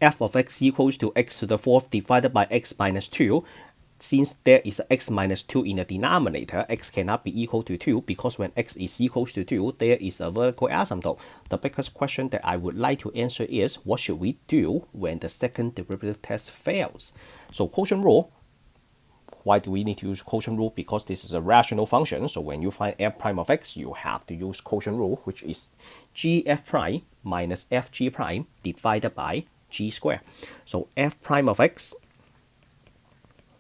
f of x equals to x to the fourth divided by x minus 2. Since there is a x minus 2 in the denominator, x cannot be equal to 2 because when x is equals to 2, there is a vertical asymptote. The biggest question that I would like to answer is, what should we do when the second derivative test fails? So quotient rule. Why do we need to use quotient rule? Because this is a rational function. So when you find f prime of x, you have to use quotient rule, which is gf prime minus fg prime divided by g squared. So f prime of x,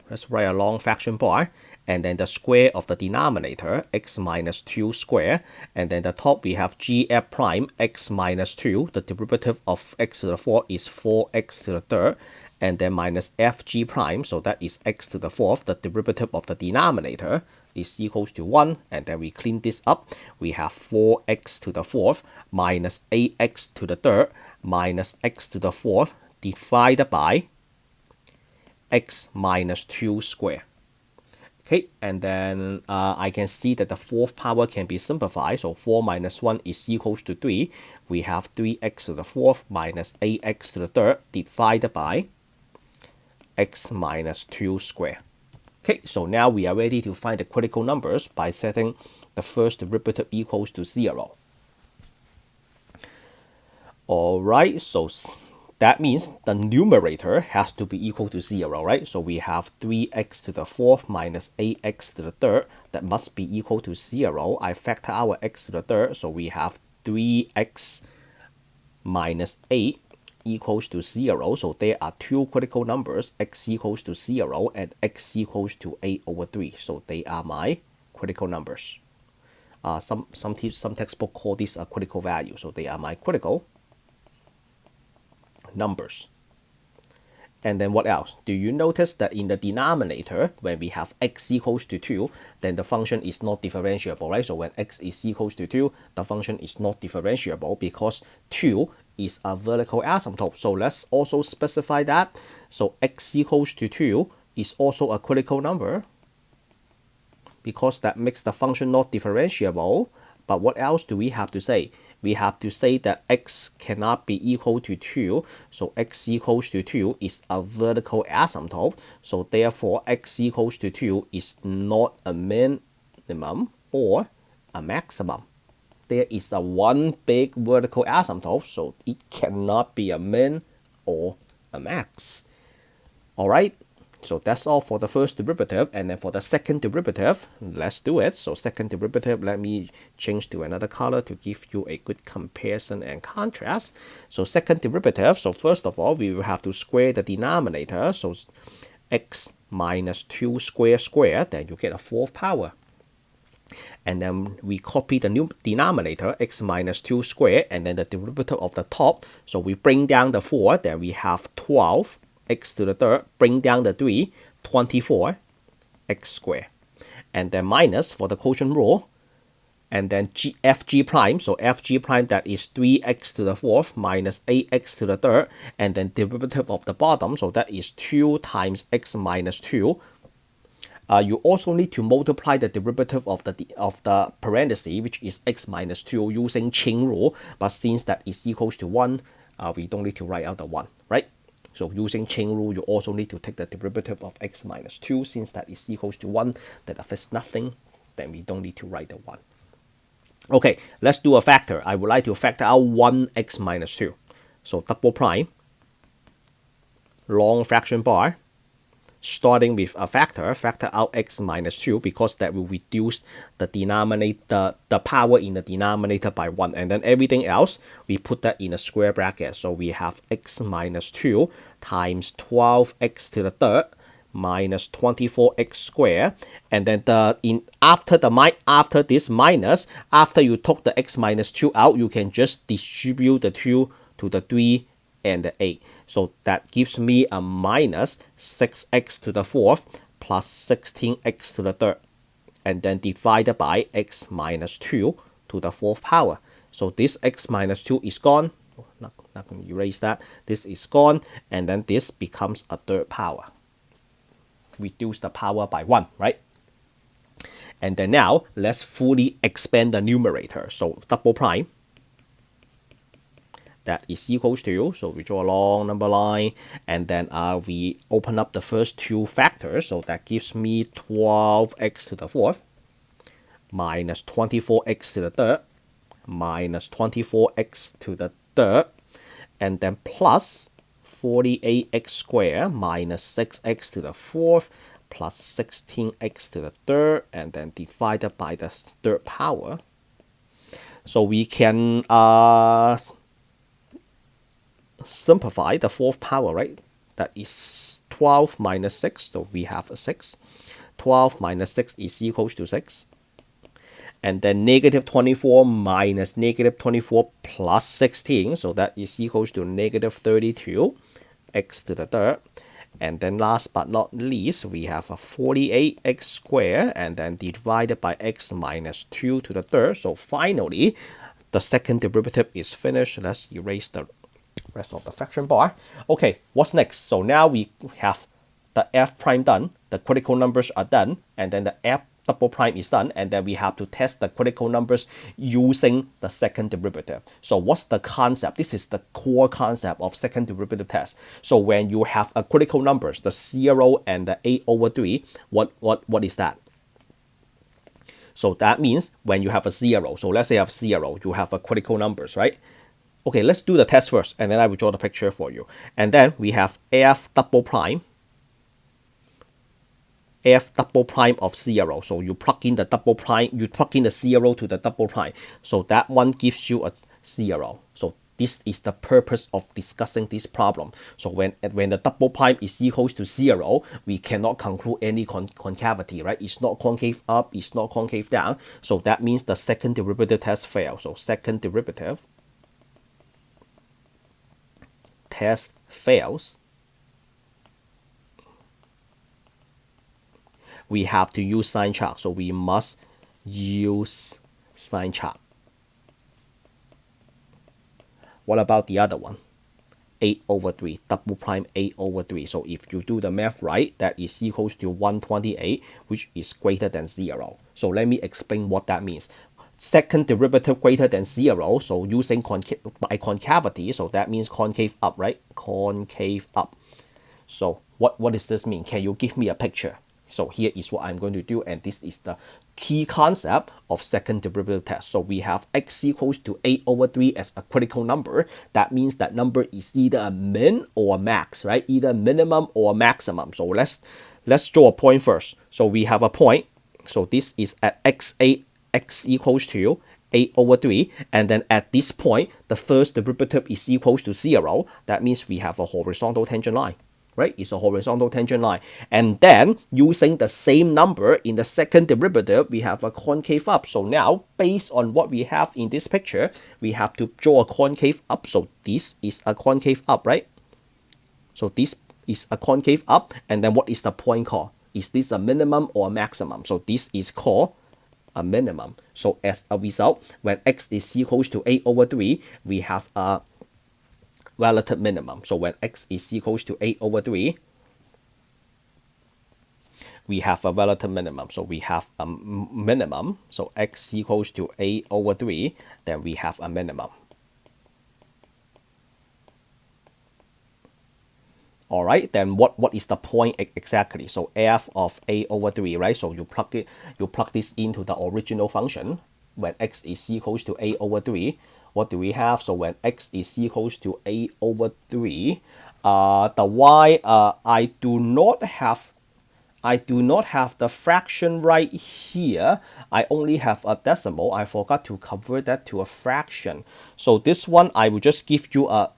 let's write a long fraction bar, and then the square of the denominator, x minus 2 square, and then the top we have gf prime x minus 2, the derivative of x to the fourth is 4x to the third, and then minus fg prime, so that is x to the fourth, the derivative of the denominator is equals to 1, and then we clean this up. We have 4x to the fourth minus 8x to the third minus x to the fourth divided by x minus 2 square. Okay, and then I can see that the fourth power can be simplified. So 4 minus 1 is equals to 3. We have 3x to the fourth minus 8x to the third divided by x minus 2 square. Okay, so now we are ready to find the critical numbers by setting the first derivative equals to 0. Alright, so that means the numerator has to be equal to 0, right? So we have 3x to the fourth minus 8x to the third. That must be equal to 0. I factor our x to the third, so we have 3x minus 8 equals to 0. So there are two critical numbers, x equals to 0 and x equals to 8 over 3. So they are my critical numbers. Some textbook call this a critical value. So they are my critical numbers. And then what else? Do you notice that in the denominator, when we have x equals to 2, then the function is not differentiable, right? So when x is equals to 2, the function is not differentiable because 2 is a vertical asymptote. So let's also specify that. So x equals to 2 is also a critical number because that makes the function not differentiable. But what else do we have to say? We have to say that x cannot be equal to 2. So x equals to 2 is a vertical asymptote. So therefore, x equals to 2 is not a minimum or a maximum. There is a one big vertical asymptote, so it cannot be a min or a max. All right. So that's all for the first derivative, and then for the second derivative, let's do it. So second derivative, let me change to another color to give you a good comparison and contrast. So second derivative, so first of all, we will have to square the denominator. So x minus 2 square, then you get a fourth power. And then we copy the new denominator, x minus 2 square, and then the derivative of the top. So we bring down the 4, then we have 12 x to the third, bring down the 3, 24 x squared. And then minus for the quotient rule, and then fg prime, so fg prime, that is 3x to the fourth minus 8x to the third, and then derivative of the bottom, so that is 2 times x minus 2. You also need to multiply the derivative of the parenthesis, which is x minus 2, using chain rule, but since that is equals to 1, we don't need to write out the 1, right? So using chain rule, you also need to take the derivative of x minus 2. Since that is equals to 1, that affects nothing, then we don't need to write the 1. Okay, let's do a factor. I would like to factor out 1x minus 2. So double prime, long fraction bar, starting with a factor out x minus 2, because that will reduce the denominator, the power in the denominator by 1, and then everything else we put that in a square bracket. So we have x minus 2 times 12x to the third minus 24x squared, and then after this minus, after you took the x minus 2 out, you can just distribute the 2 to the 3 and the 8. So that gives me a minus 6x to the fourth plus 16x to the third, and then divided by x minus 2 to the fourth power. So this x minus 2 is gone. Not going to erase that. This is gone, and then this becomes a third power. Reduce the power by 1, right? And then now let's fully expand the numerator. So double prime, that is equals to, so we draw a long number line, and then we open up the first two factors, so that gives me 12x to the fourth minus 24x to the third minus 24x to the third, and then plus 48x squared minus 6x to the fourth plus 16x to the third, and then divided by the third power. So we can simplify the fourth power, right? That is 12 minus 6, so we have a 6. 12 minus 6 is equals to 6. And then negative 24 minus negative 24 plus 16, so that is equals to negative 32 x to the third. And then last but not least, we have a 48x squared, and then divided by x minus 2 to the third. So finally, the second derivative is finished. Let's erase the rest of the fraction bar. Okay, what's next? So now we have the f prime done, the critical numbers are done, and then the f double prime is done, and then we have to test the critical numbers using the second derivative. So what's the concept? This is the core concept of second derivative test. So when you have a critical numbers, the 0 and the 8/3, what is that? So that means when you have a 0, so let's say you have 0, you have a critical numbers, right? Okay, let's do the test first, and then I will draw the picture for you. And then we have f double prime of 0. So you plug in the double prime, you plug in the 0 to the double prime. So that one gives you a 0. So this is the purpose of discussing this problem. So when the double prime is equals to 0, we cannot conclude any concavity, right? It's not concave up, it's not concave down. So that means the second derivative test fails. So second derivative test fails. We have to use sign chart, so we must use sign chart. What about the other one? 8/3, double prime 8/3. So if you do the math right, that is equals to 128, which is greater than 0. So let me explain what that means. Second derivative greater than 0, so using by concavity, so that means concave up, right? Concave up. So what does this mean? Can you give me a picture? So here is what I'm going to do, and this is the key concept of second derivative test. So we have x equals to 8/3 as a critical number. That means that number is either a min or a max, right? Either minimum or maximum. So let's draw a point first. So we have a point. So this is at x8, x equals to 8/3, and then at this point, the first derivative is equals to 0. That means we have a horizontal tangent line. Right? It's a horizontal tangent line. And then using the same number in the second derivative, we have a concave up. So now, based on what we have in this picture, we have to draw a concave up. So this is a concave up, right? So this is a concave up. And then what is the point called? Is this a minimum or a maximum? So this is called a minimum. So as a result, when x is equals to 8/3, we have a relative minimum. So when x is equals to 8/3, we have a relative minimum. So we have a minimum. So x equals to 8/3, then we have a minimum. All right, then what is the point exactly? So f of 8/3, right? So you plug this into the original function when x is equals to 8/3. What do we have? So when x is equals to 8/3, the y, I do not have the fraction right here. I only have a decimal. I forgot to convert that to a fraction. So this one, I will just give you a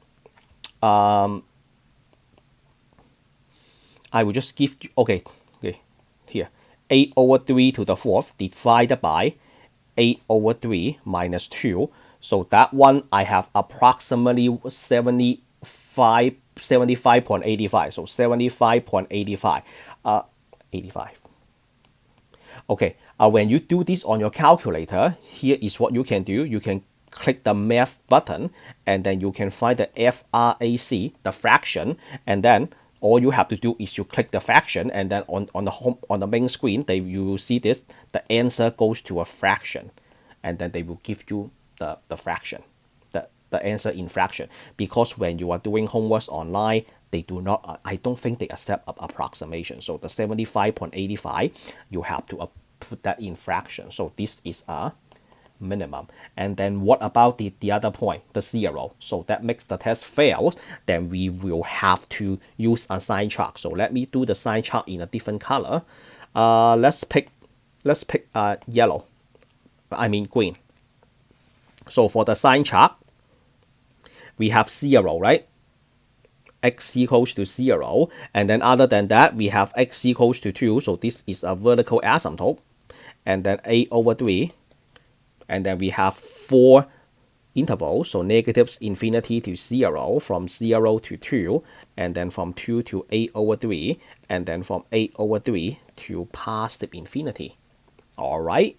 okay, here, 8/3 to the fourth divided by 8/3 minus 2. So that one, I have approximately 75.85. So 75.85. 85. Okay, when you do this on your calculator, here is what you can do. You can click the math button, and then you can find the frac, the fraction, and then all you have to do is you click the fraction, and then on the main screen, you will see this. The answer goes to a fraction, and then they will give you the fraction, the answer in fraction, because when you are doing homeworks online, they do not, I don't think they accept approximation. So the 75.85, you have to put that in fraction. So this is a minimum. And then what about the other point, the 0? So that makes the test fails. Then we will have to use a sign chart. So let me do the sign chart in a different color. Let's pick yellow. I mean green. So for the sign chart, we have 0, right? X equals to 0. And then other than that, we have x equals to 2. So this is a vertical asymptote. And then 8/3. And then we have 4 intervals, so negatives infinity to 0, from 0 to 2, and then from 2 to 8/3, and then from 8/3 to positive infinity. All right.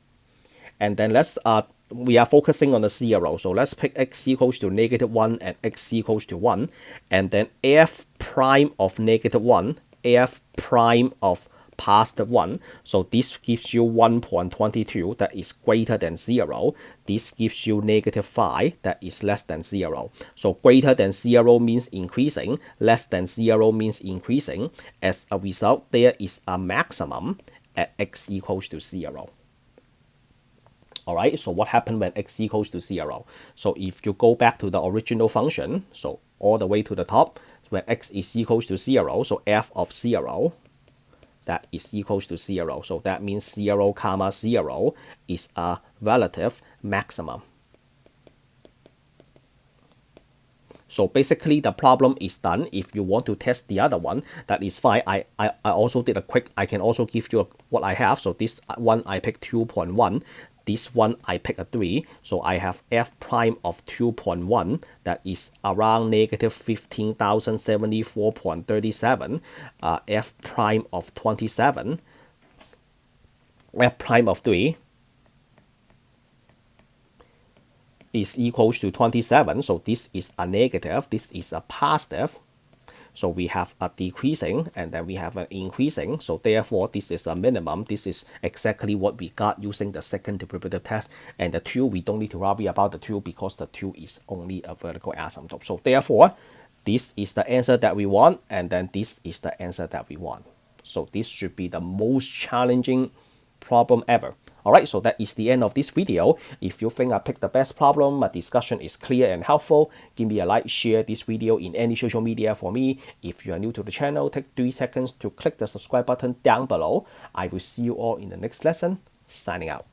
And then we are focusing on the 0. So let's pick x equals to -1 and x equals to 1. And then f prime of -1, f prime of positive 1. So this gives you 1.22 that is greater than 0. This gives you -5 that is less than 0. So greater than 0 means increasing, less than 0 means increasing. As a result, there is a maximum at x equals to 0. All right, so what happened when x equals to 0? So if you go back to the original function, so all the way to the top, when x is equals to 0, so f of 0, that is equals to 0. So that means 0, 0 is a relative maximum. So basically the problem is done. If you want to test the other one, that is fine. I also did a quick, I can also give you what I have. So this one I picked 2.1. This one I pick a 3. So I have f prime of 2.1 that is around -15,074.37. F prime of 27. F prime of 3 is equals to 27. So this is a negative. This is a positive. So we have a decreasing and then we have an increasing. So therefore, this is a minimum. This is exactly what we got using the second derivative test. And the 2, we don't need to worry about the 2 because the 2 is only a vertical asymptote. So therefore, this is the answer that we want. And then this is the answer that we want. So this should be the most challenging problem ever. Alright, so that is the end of this video. If you think I picked the best problem, my discussion is clear and helpful, give me a like, share this video in any social media for me. If you are new to the channel, take 3 seconds to click the subscribe button down below. I will see you all in the next lesson. Signing out.